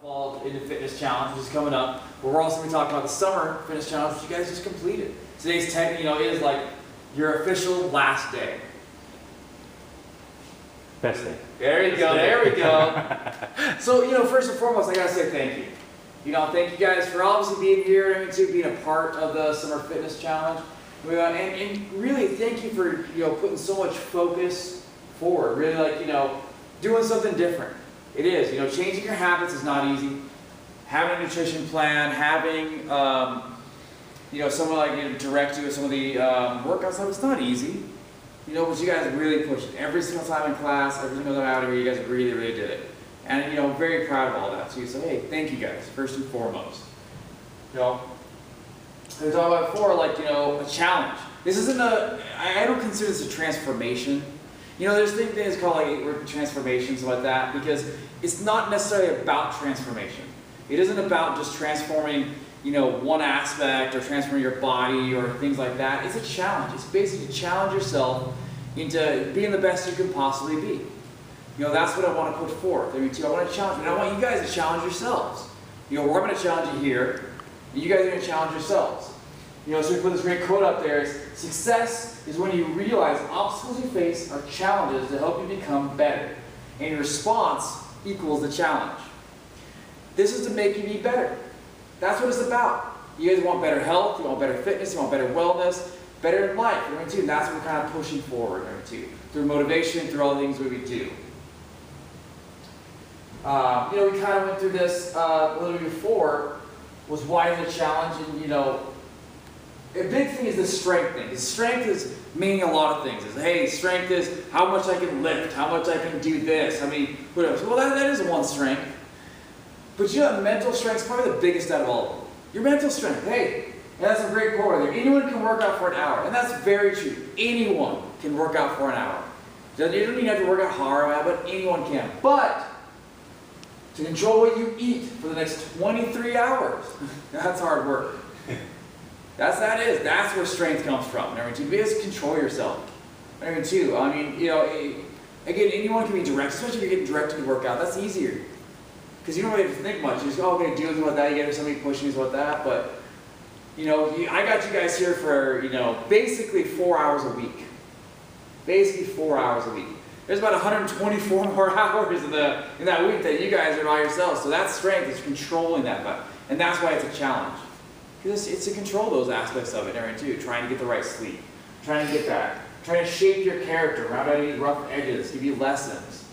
fall into fitness challenge, which is coming up. But we're also going to be talking about the summer fitness challenge, which you guys just completed. Today's is like your official last day. Best day. There you go. There we go. So first and foremost, I gotta say thank you. Thank you guys for obviously being here and being a part of the summer fitness challenge. And really thank you for putting so much focus forward. Really doing something different. It is. Changing your habits is not easy. Having a nutrition plan, having someone direct you with some of the workouts, it's not easy. But you guys really pushed it. Every single time in class, every single time out here, you guys really, really did it. And I'm very proud of all that too. So hey, thank you guys, first and foremost. We talked about before, a challenge. This isn't I don't consider this a transformation. There's things called transformations like that, because it's not necessarily about transformation. It isn't about just transforming, one aspect or transforming your body or things like that. It's a challenge. It's basically to challenge yourself into being the best you can possibly be. That's what I want to put forth. I want to challenge you. And I want you guys to challenge yourselves. We're going to challenge you here, and you guys are going to challenge yourselves. So we put this great quote up there, is success is when you realize obstacles you face are challenges to help you become better. And your response equals the challenge. This is to make you be better. That's what it's about. You guys want better health, you want better fitness, you want better wellness, better in life. And that's what we're kind of pushing forward through motivation, through all the things that we do. We kind of went through this a little bit before, was why is it a challenge, and a big thing is the strength thing. Strength is meaning a lot of things. Hey, strength is how much I can lift, how much I can do this, whatever. Well, that is one strength. But mental strength is probably the biggest out of all of them. Your mental strength. Hey, and that's a great quote there. Anyone can work out for an hour. And that's very true. Anyone can work out for an hour. You don't mean you have to work out hard, but anyone can. But to control what you eat for the next 23 hours, that's hard work. That's where strength comes from. Number two, be able to control yourself. Number two, again, anyone can be direct, especially if you're getting directed to work out. That's easier. Because you don't really have to think much. You just go, okay, do with that. You get somebody pushing you with that. But, I got you guys here for, basically 4 hours a week. Basically 4 hours a week. There's about 124 more hours in that week that you guys are by yourselves. So that strength is controlling that. And that's why it's a challenge. Because it's to control those aspects of it, too. Trying to get the right sleep. Trying to get that. Trying to shape your character around any rough edges. Give you lessons.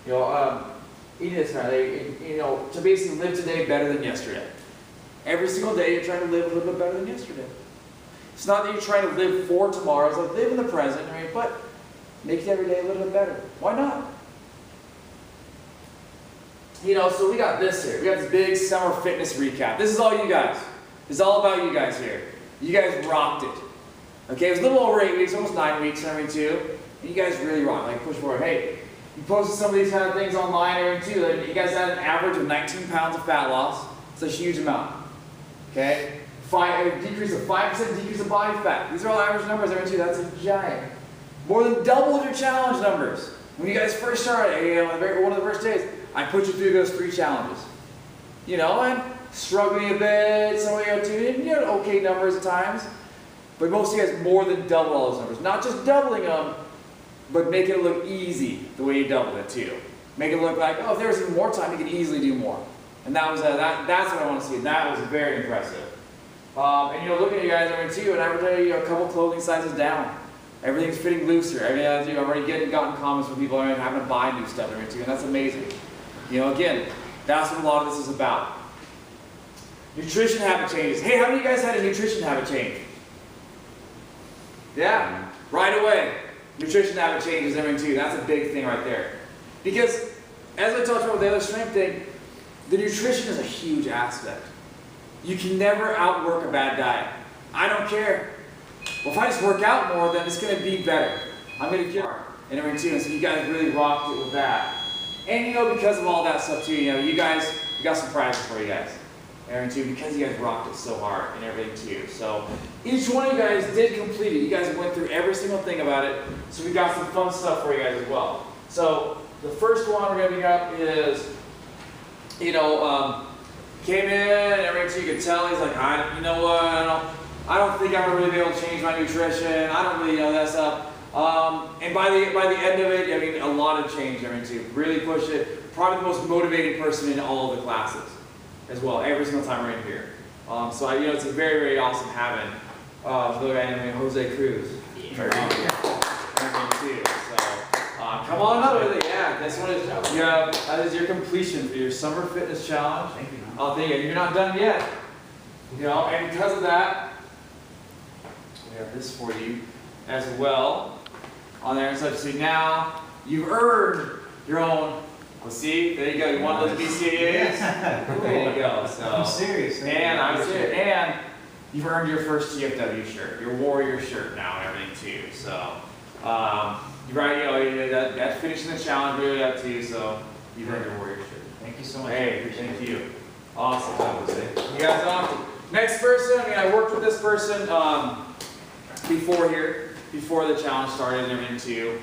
To basically live today better than yesterday. Every single day you're trying to live a little bit better than yesterday. It's not that you're trying to live for tomorrow. It's live in the present, but make every day a little bit better. Why not? So we got this here. We got this big summer fitness recap. This is all you guys. It's all about you guys here. You guys rocked it. Okay, it was a little over 8 weeks, almost 9 weeks, too. And you guys really rocked. Push forward. Hey, you posted some of these kind of things online, too. You guys had an average of 19 pounds of fat loss. It's a huge amount. Okay? A decrease of 5% decrease of body fat. These are all average numbers, too. That's a giant. More than doubled your challenge numbers. When you guys first started, one of the first days, I put you through those 3 challenges. And struggling a bit, some of you had okay numbers at times. But most of you guys more than doubled all those numbers. Not just doubling them, but make it look easy the way you doubled it too. Make it look like, if there was even more time, you could easily do more. And that's what I want to see. That was very impressive. And looking at you guys too, and I would tell you a couple clothing sizes down. Everything's fitting looser. I've already gotten comments from people having to buy new stuff too, and that's amazing. Again, that's what a lot of this is about. Nutrition habit changes. Hey, how many of you guys had a nutrition habit change? Yeah, right away. Nutrition habit changes too. That's a big thing right there. Because, as I talked about with the other strength thing, the nutrition is a huge aspect. You can never outwork a bad diet. I don't care. Well, if I just work out more, then it's going to be better. I'm going to get and too. So you guys really rocked it with that. And because of all that stuff too, we got some prizes for you guys. Too, because you guys rocked it so hard and everything too. So each one of you guys did complete it. You guys went through every single thing about it. So we got some fun stuff for you guys as well. So the first one we're going to pick up is you know, came in and everything, you could tell he's like, you know what, I don't think I'm gonna really be able to change my nutrition. I don't really know that stuff. And by the end of it, I mean, a lot of change. I mean, to really push it. Probably the most motivating person in all of the classes, as well. Every single time right here. So you know, it's a very, very awesome having the guy named Jose Cruz. Too. So come on up with it. Yeah, this one is that is your completion for your summer fitness challenge. Thank you. Oh, thank you. You're not done yet. You know, and because of that, we have this for you as well on there and such. See, now you've earned your own. Well, see, there you go. You want those BCAAs? Yes. There you go. So, I'm serious. And I'm serious. And you've earned your first TFW shirt, your Warrior shirt now, and everything too. So, right, you know, that's finishing the challenge, really up to you. So, you've earned your Warrior shirt. Thank you so much. Hey, thank you. Awesome. You guys, next person. I mean, I worked with this person before the challenge started and everything too.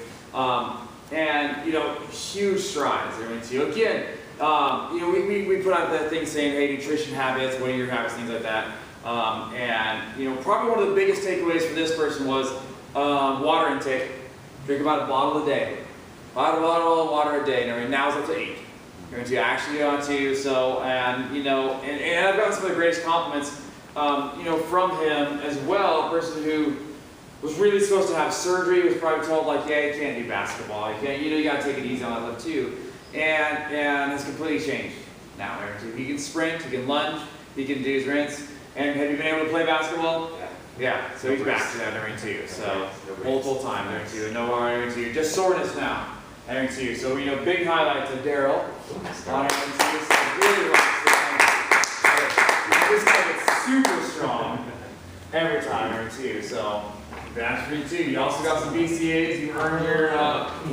And you know, huge strides and everything too. Again, you know, we put out that thing saying, hey, nutrition habits, what are your habits, things like that. And you know, probably one of the biggest takeaways for this person was water intake. Drink about a bottle a day. About a bottle of water a day. And I mean, now it's up to 8. You're going to actually go to, so, and you know, and I've gotten some of the greatest compliments, you know, from him as well. A person who was really supposed to have surgery, was probably told like, yeah, you can't do basketball, you can't, you know, you got to take it easy on that stuff too, and has completely changed now. He can sprint, he can lunge, he can do his rinse. And have you been able to play basketball? Yeah. So he's back to that during too. So multiple time during two, no more during two, just soreness now. During two. So you know, big highlight to Daryl. On really this guy gets super strong every time during two. So that's for you too. You also got some BCAs. You earned your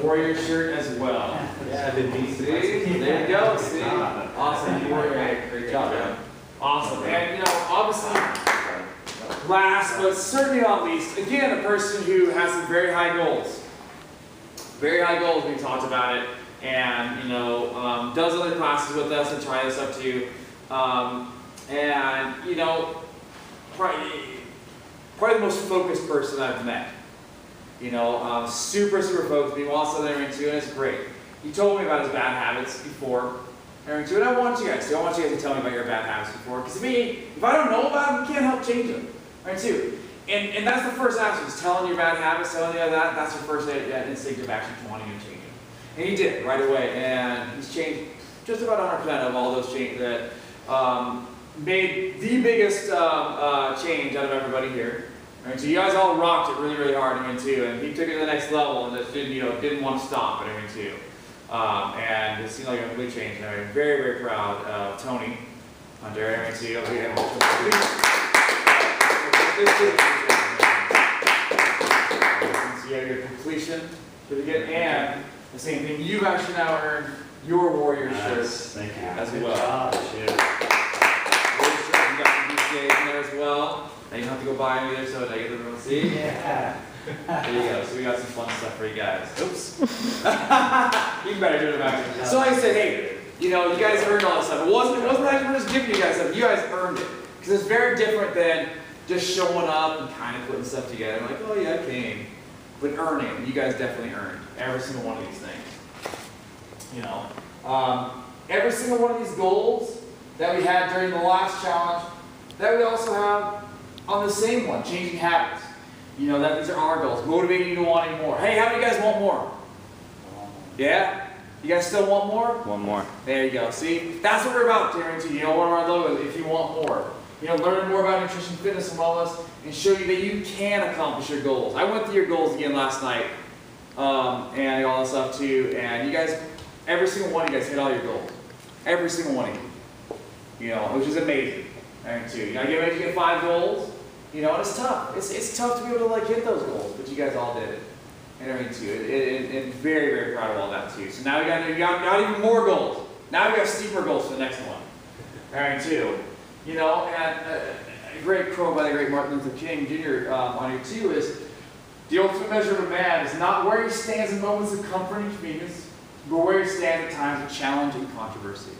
Warrior shirt as well. Yeah, the BCAs. See? There you go. See? Awesome. Warrior. Great job, man. Awesome. And you know, obviously, last but certainly not least, again, a person who has some very high goals. Very high goals, we talked about it, and you know, does other classes with us and try this up too. And you know, probably the most focused person I've met. You know, super focused. He wants something into, and it's great. He told me about his bad habits before. And I want you guys to tell me about your bad habits before, because to me, if I don't know about them, you can't help change them, right? Too, and that's the first action, is telling your bad habits, telling you that. That's your first instinct of actually wanting to change them. And he did right away, and he's changed just about 100% of all those changes that made the biggest change out of everybody here. Right? So you guys all rocked it really, really hard, I mean, too, and he took it to the next level, and just didn't want to stop, I mean, too. And it seemed like a complete change. And I'm very, very proud of Tony Hunter. And so you have your completion certificate, and the same thing. You've actually now earned your Warrior shirt as well. You got some BCAs in there as well. Now you don't have to go buy them either, so I get everyone to see. Yeah. There you go. So we got some fun stuff for you guys. Oops. You better do it back. So like I said, hey, you know, you guys earned all this stuff. It wasn't like we're just giving you guys stuff. You guys earned it. Because it's very different than just showing up and kind of putting stuff together. Like, oh yeah, I came. But earning, you guys definitely earned every single one of these things. You know, every single one of these goals that we had during the last challenge, that we also have on the same one, changing habits. You know, that these are our goals, motivating you to wanting more. Hey, how do you guys want more? Yeah? You guys still want more? One more. There you go. See? That's what we're about, guarantee. You know, one of our logos, if you want more. You know, learn more about nutrition, fitness, and wellness, and show you that you can accomplish your goals. I went through your goals again last night, and all that stuff too, and you guys, every single one of you guys hit all your goals. Every single one of you. You know, which is amazing. Guarantee. You know, you get 5 goals. You know, and it's tough. It's tough to be able to like hit those goals, but you guys all did it. And everything too. And very, very proud of all that too. So now you got even more goals. Now we got steeper goals for the next one. Alright, too. You know, and a great quote by the great Martin Luther King Jr. On here too is, the ultimate measure of a man is not where he stands in moments of comfort and convenience, but where he stands at times of challenge and controversy.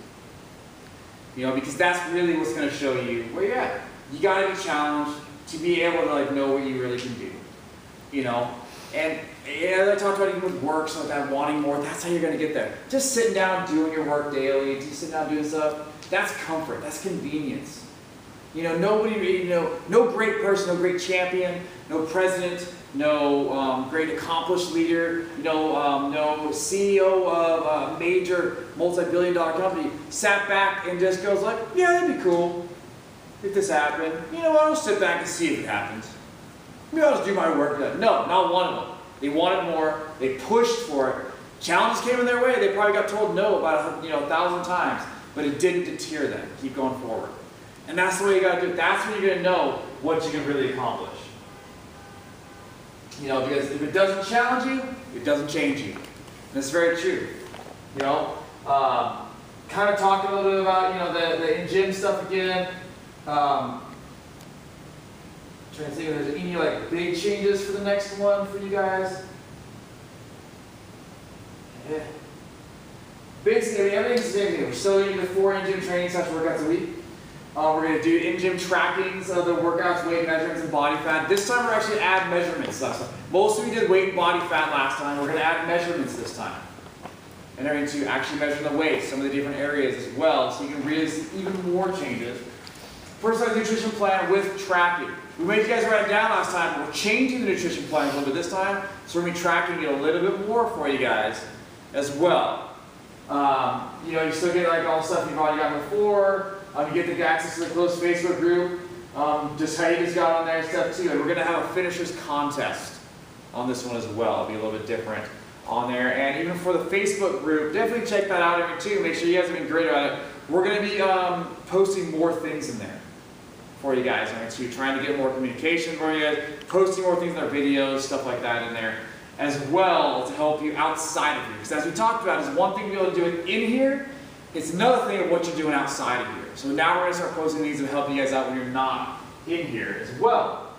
You know, because that's really what's going to show you where you're at. You got to be challenged to be able to like know what you really can do. You know, and I talked about even with work, so like that wanting more. That's how you're going to get there. Just sitting down doing your work daily, just sitting down doing stuff. That's comfort. That's convenience. You know, nobody, you know, no great person, no great champion, no president, no great accomplished leader, you know, no CEO of a major multi-billion-dollar company sat back and just goes like, yeah, that'd be cool if this happened. You know what? I'll sit back and see if it happens. Maybe I'll just do my work. No, not one of them. They wanted more. They pushed for it. Challenges came in their way. They probably got told no about 1,000 times, but it didn't deter them. Keep going forward. And that's the way you got to do it. That's when you're going to know what you can really accomplish. You know, because if it doesn't challenge you, it doesn't change you. And it's very true. You know, kind of talking a little bit about, you know, the in-gym stuff again. Trying to think if there's any like big changes for the next one for you guys. Yeah. Basically, I mean, everything's the same thing. We're still doing the 4 in-gym training/workouts a week. We're going to do in-gym trackings of the workouts, weight measurements, and body fat. This time we're actually add measurements last time. Mostly we did weight and body fat last time. We're going to add measurements this time. And they're going to actually measure the weight, some of the different areas as well, so you can really see even more changes. Personalized nutrition plan with tracking. We made you guys write it down last time. We're changing the nutrition plan a little bit this time, so we're going to be tracking it a little bit more for you guys as well. You know, you still get like all the stuff you've already got before. You get the access to the closed Facebook group. Just how you just got on there and stuff too. And we're going to have a finishers contest on this one as well. It'll be a little bit different on there. And even for the Facebook group, definitely check that out every too. Make sure you guys have been great about it. We're going to be posting more things in there for you guys. Too. Trying to get more communication for you guys. Posting more things in our videos, stuff like that in there as well to help you outside of here. Because as we talked about, it's one thing to be able to do it in here. It's another thing of what you're doing outside of here. So now we're going to start posting these and helping you guys out when you're not in here as well.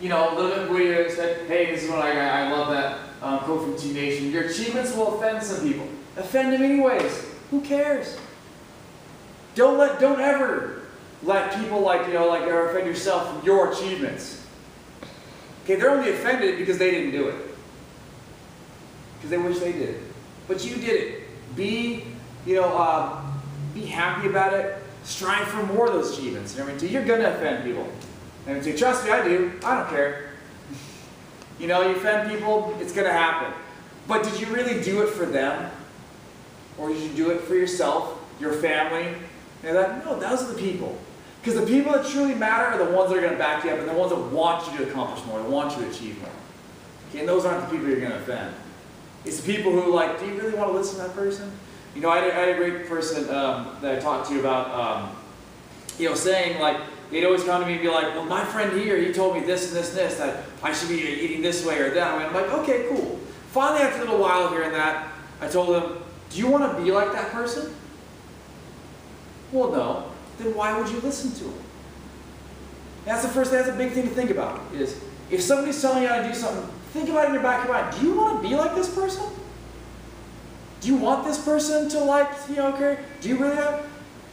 You know, a little bit where you said, hey, this is what I love that quote from T Nation. Your achievements will offend some people. Offend them anyways. Who cares? Don't ever let people or offend yourself from your achievements. Okay, they're only offended because they didn't do it. Because they wish they did it. But you did it. Be happy about it. Strive for more of those achievements. You're going to offend people. And trust me, I do. I don't care. You know, you offend people, it's going to happen. But did you really do it for them? Or did you do it for yourself, your family? No, those are the people. Because the people that truly matter are the ones that are going to back you up and the ones that want you to accomplish more, that want you to achieve more. Okay, and those aren't the people you're going to offend. It's the people who do you really want to listen to that person? You know, I had a great person that I talked to about, saying they'd always come to me and be like, well, my friend here, he told me this and this and this, that I should be eating this way or that way. I'm like, okay, cool. Finally, after a little while hearing that, I told them, do you want to be like that person? Well, no. Then why would you listen to him? That's the first thing, that's a big thing to think about, is if somebody's telling you how to do something, think about it in your back of your mind. Do you want to be like this person? Do you want this person to okay? Do you really have?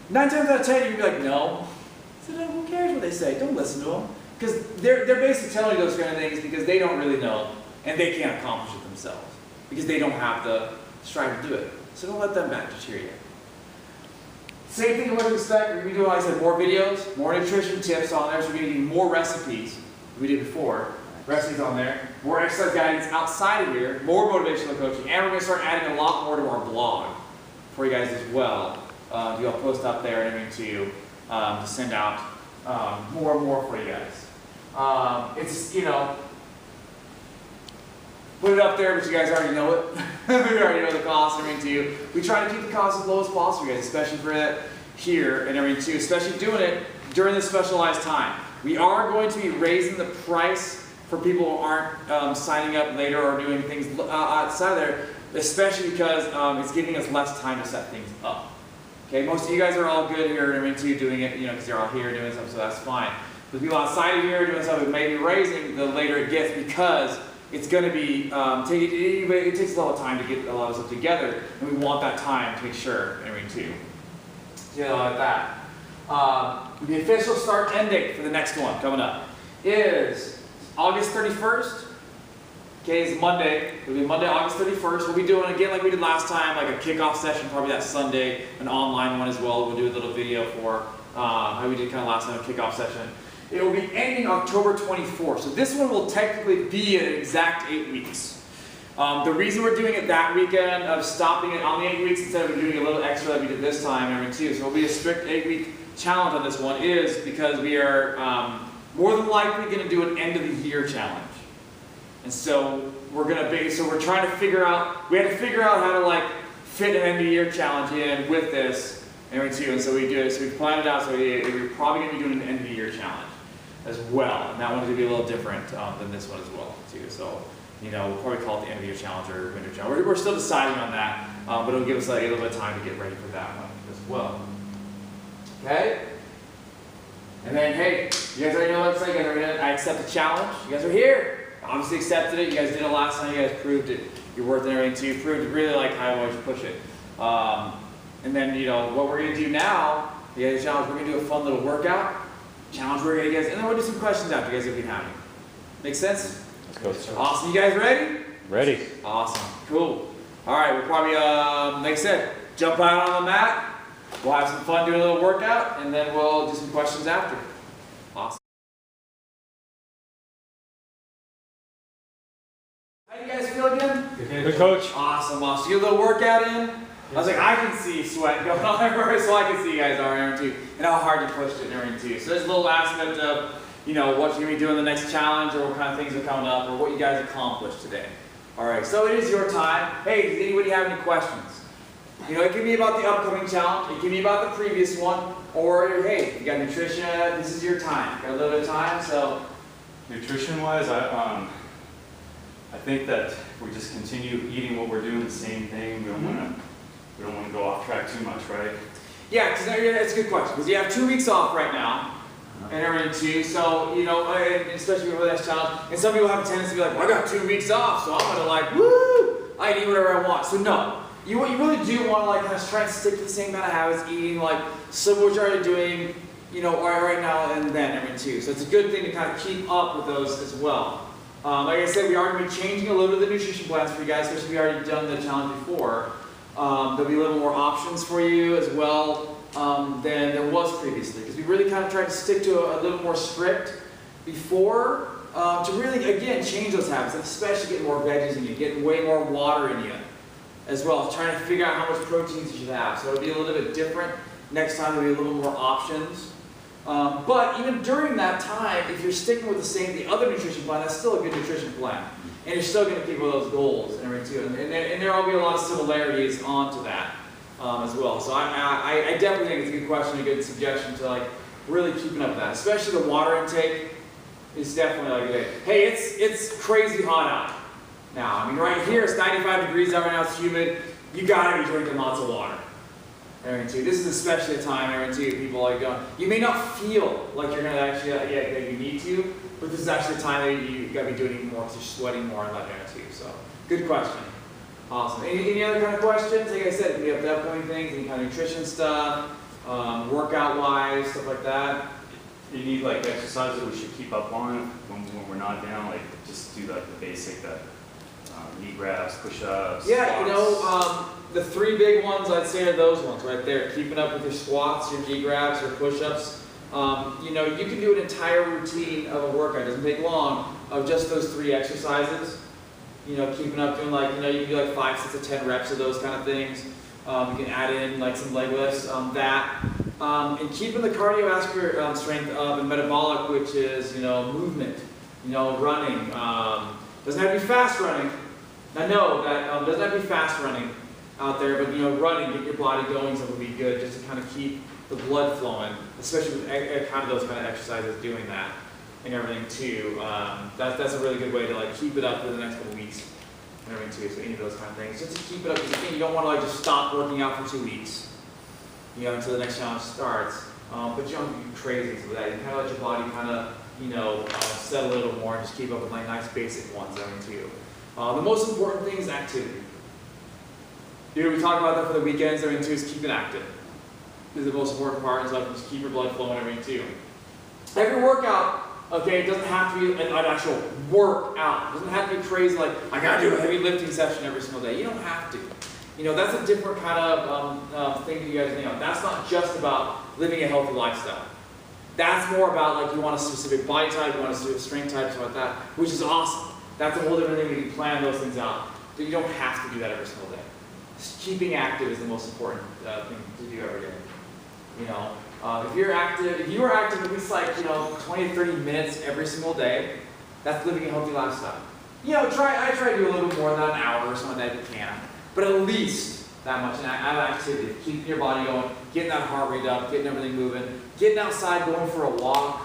9 times out of 10, you'd be like, no. So then who cares what they say? Don't listen to them. Because they're basically telling you those kind of things because they don't really know and they can't accomplish it themselves. Because they don't have the strive to do it. So don't let them back to cheer you. Same thing you would expect. We're going to be doing, like I said, more videos, more nutrition tips on there. So we're going to do more recipes we did before. Recipes on there. More exercise guidance outside of here. More motivational coaching. And we're going to start adding a lot more to our blog for you guys as well. I'll post up there and everything to send out more and more for you guys. It's, put it up there, but you guys already know it. We already know the cost and everything too. We try to keep the cost as low as possible, guys, especially for that here and everything too, especially doing it during this specialized time. We are going to be raising the price for people who aren't signing up later or doing things outside of there, especially because it's giving us less time to set things up. Okay, most of you guys are all good here and everything too, doing it, because you're all here doing stuff, so that's fine. The people outside of here doing stuff, it may be raising the later it gets because it's going to be, it takes a lot of time to get a lot of stuff together, and we want that time to make sure, and everything too. You know, like that. The official start end date for the next one coming up is August 31st. Okay, it's Monday. It'll be Monday, August 31st. We'll be doing again like we did last time, like a kickoff session, probably that Sunday, an online one as well. We'll do a little video for how we did kind of last time, a kickoff session. It will be ending October 24th. So this one will technically be an exact 8 weeks. The reason we're doing it that weekend of stopping it on the 8 weeks instead of doing a little extra that we did this time, every two, so it'll be a strict 8-week challenge on this one, is because we are more than likely going to do an end of the year challenge. And so we're trying to figure out, we had to figure out how to like fit an end of the year challenge in with this, every two, and so we do it. So we planned it out. So we're probably going to be doing an end of the year challenge as well, and that one's going to be a little different than this one as well too. So we'll probably call it the end of the year challenge or winter challenge. We're still deciding on that, but it'll give us a little bit of time to get ready for that one as well. Okay. And then, hey, you guys already know what it's like. I accept the challenge. You guys are here. Obviously accepted it. You guys did it last time. You guys proved it. You're worth it and everything too. You proved it really like high always push it. And then, what we're going to do now, the other challenge, we're going to do a fun little workout. Challenge we're going to get, and then we'll do some questions after you guys if we have any. Make sense? Let's go. Awesome. You guys ready? Ready. Awesome. Cool. All right. We'll probably, like I said, jump out on the mat. We'll have some fun doing a little workout, and then we'll do some questions after. Awesome. How do you guys feel again? Good, coach. Awesome. Awesome. So you get a little workout in. I was like, I can see sweat going on everywhere, so I can see you guys are in too, and how hard you pushed it and everything too. So there's a little aspect of, what you're going to be doing the next challenge, or what kind of things are coming up, or what you guys accomplished today. All right, so it is your time. Hey, does anybody have any questions? It can be about the upcoming challenge, it can be about the previous one, or hey, you got nutrition, this is your time. You got a little bit of time, so. Nutrition-wise, I think that if we just continue eating what we're doing, the same thing, we don't want to go off track too much, right? Yeah, because that's a good question. Because you have 2 weeks off right now, and everything too. So and especially for that challenge, and some people have a tendency to be like, well, I got 2 weeks off, so I'm gonna woo, I can eat whatever I want. So no, you really do want to kind of try and stick to the same kind of habits, eating similar what you're already doing, right now and then everything too. So it's a good thing to kind of keep up with those as well. Like I said, we are going to be changing a little bit of the nutrition plans for you guys, because we already done the challenge before. There'll be a little more options for you as well than there was previously, because we really kind of tried to stick to a little more strict before to really, again, change those habits, especially getting more veggies in you, getting way more water in you as well, trying to figure out how much proteins you should have. So it'll be a little bit different. Next time there'll be a little more options. But even during that time, if you're sticking with the other nutrition plan, that's still a good nutrition plan. And you're still going to keep with those goals and everything too. And there will be a lot of similarities onto that as well. So I definitely think it's a good question, a good suggestion to really keeping up with that. Especially the water intake is definitely hey, it's crazy hot out now. I mean, right here it's 95 degrees out right now, it's humid. You got to be drinking lots of water. This is especially a time, people you may not feel like you're going to actually, that you need to, but this is actually a time that you got to be doing it more because you're sweating more and like that too. So, good question. Awesome. Any other kind of questions? Like I said, we have the upcoming things, any kind of nutrition stuff, workout-wise, stuff like that. You need exercise that we should keep up on when we're not down, just do the basic, knee grabs, push-ups, Yeah, squats. The 3 big ones, I'd say, are those ones right there. Keeping up with your squats, your knee grabs, your push-ups. You can do an entire routine of a workout. It doesn't take long, of just those 3 exercises. Keeping up doing you can do 5 sets of 10 reps of those kind of things. You can add in some leg lifts, and keeping the cardiovascular strength up and metabolic, which is movement, running. Doesn't have to be fast running. I know that doesn't have to be fast running out there, but running, get your body going, so it would be good just to kind of keep the blood flowing, especially with kind of those kind of exercises doing that and everything too. That's a really good way to keep it up for the next couple weeks and everything too. So any of those kind of things, just to keep it up, because again, you don't want to just stop working out for 2 weeks, until the next challenge starts. But you don't have to be crazy with that. You kind of let your body kind of settle a little more and just keep up with nice basic ones and everything too. The most important thing is activity. We talk about that for the weekends, everything too, is keep it active. is the most important part, is like just keep your blood flowing and everything too. Every workout, okay, it doesn't have to be an actual workout. It doesn't have to be crazy like, I gotta do a heavy lifting session every single day. You don't have to. You know, that's a different kind of thing that you guys know. That's not just about living a healthy lifestyle. That's more about like you want a specific body type, you want a specific strength type, something like that, which is awesome. That's a whole different thing. We can plan those things out. But you don't have to do that every single day. Just keeping active is the most important thing to do every day. You know, if you are active at least like, you know, 20 to 30 minutes every single day, that's living a healthy lifestyle. You know, I try to do a little bit more than an hour or something like that if you can. But at least that much activity, keeping your body going, getting that heart rate up, getting everything moving, getting outside, going for a walk,